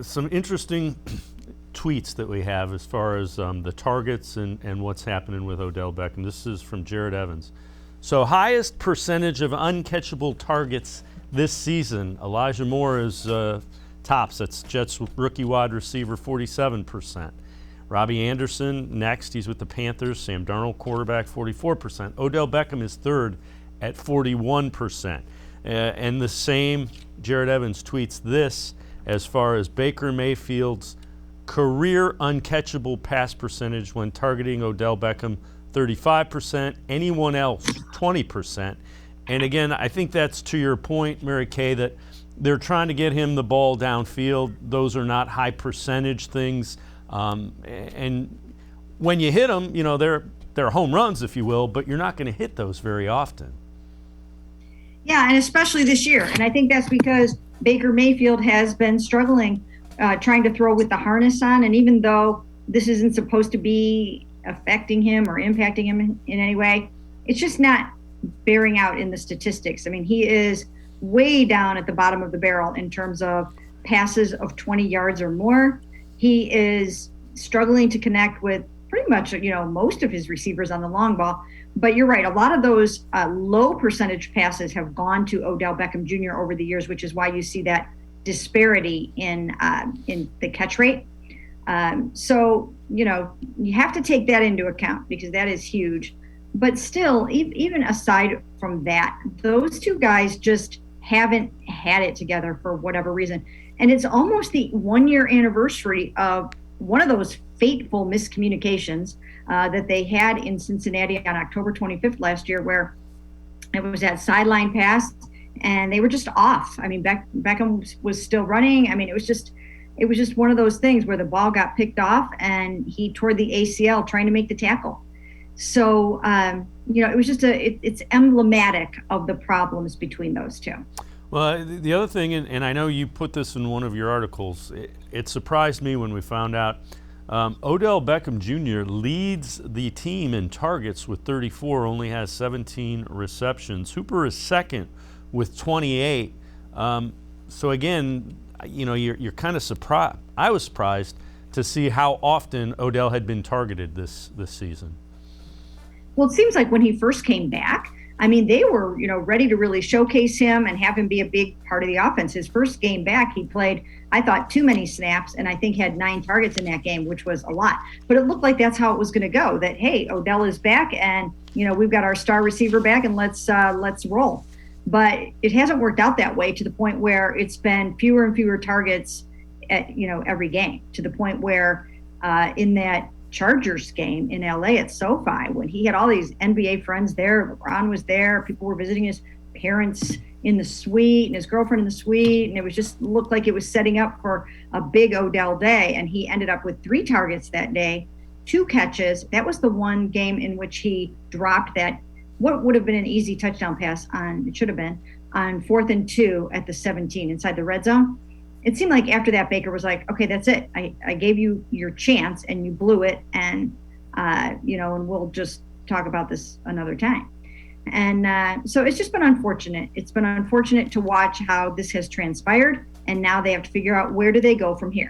Some interesting tweets that we have as far as the targets and what's happening with Odell Beckham. This is from Jared Evans. So highest percentage of uncatchable targets this season. Elijah Moore is tops. That's Jets rookie wide receiver, 47%. Robbie Anderson next. He's with the Panthers. Sam Darnold, quarterback, 44%. Odell Beckham is third at 41%. And the same, Jared Evans tweets this as far as Baker Mayfield's career uncatchable pass percentage when targeting Odell Beckham, 35%. Anyone else, 20%. And again, I think that's to your point, Mary Kay, that they're trying to get him the ball downfield. Those are not high percentage things. And when you hit them, you know, they're home runs, if you will, but you're not going to hit those very often. Yeah, and especially this year. And I think that's because Baker Mayfield has been struggling trying to throw with the harness on. And even though this isn't supposed to be affecting him or impacting him in any way, it's just not bearing out in the statistics. I mean, he is way down at the bottom of the barrel in terms of passes of 20 yards or more. He is struggling to connect with pretty much, you know, most of his receivers on the long ball. But you're right. A lot of those low percentage passes have gone to Odell Beckham Jr. over the years, which is why you see that disparity in the catch rate. So, you know, you have to take that into account because that is huge. But still, even aside from that, those two guys just haven't had it together for whatever reason. And it's almost the 1-year anniversary of one of those fateful miscommunications that they had in Cincinnati on October 25th last year, where it was that sideline pass and they were just off. I mean, Beckham was still running. I mean, it was just one of those things where the ball got picked off and he tore the ACL trying to make the tackle. So, you know, it was just it's emblematic of the problems between those two. Well, the other thing, and I know you put this in one of your articles, it surprised me when we found out Odell Beckham Jr. leads the team in targets with 34, only has 17 receptions. Hooper is second with 28. So again, you know, you're kind of surprised. I was surprised to see how often Odell had been targeted this season. Well, it seems like when he first came back, I mean, they were, you know, ready to really showcase him and have him be a big part of the offense. His first game back, he played, I thought, too many snaps, and I think had 9 targets in that game, which was a lot. But it looked like that's how it was going to go, that, hey, Odell is back, and, you know, we've got our star receiver back, and let's roll. But it hasn't worked out that way, to the point where it's been fewer and fewer targets at, you know, every game, to the point where in that Chargers game in LA at SoFi, when he had all these NBA friends there, LeBron was there, people were visiting his parents in the suite and his girlfriend in the suite, and it was just looked like it was setting up for a big Odell day. And he ended up with 3 targets that day, 2 catches. That was the one game in which he dropped that, what would have been an easy touchdown pass on 4th and 2 at the 17 inside the red zone. It seemed like after that, Baker was like, okay, that's it. I gave you your chance and you blew it. And, you know, and we'll just talk about this another time. And so it's just been unfortunate. It's been unfortunate to watch how this has transpired. And now they have to figure out, where do they go from here?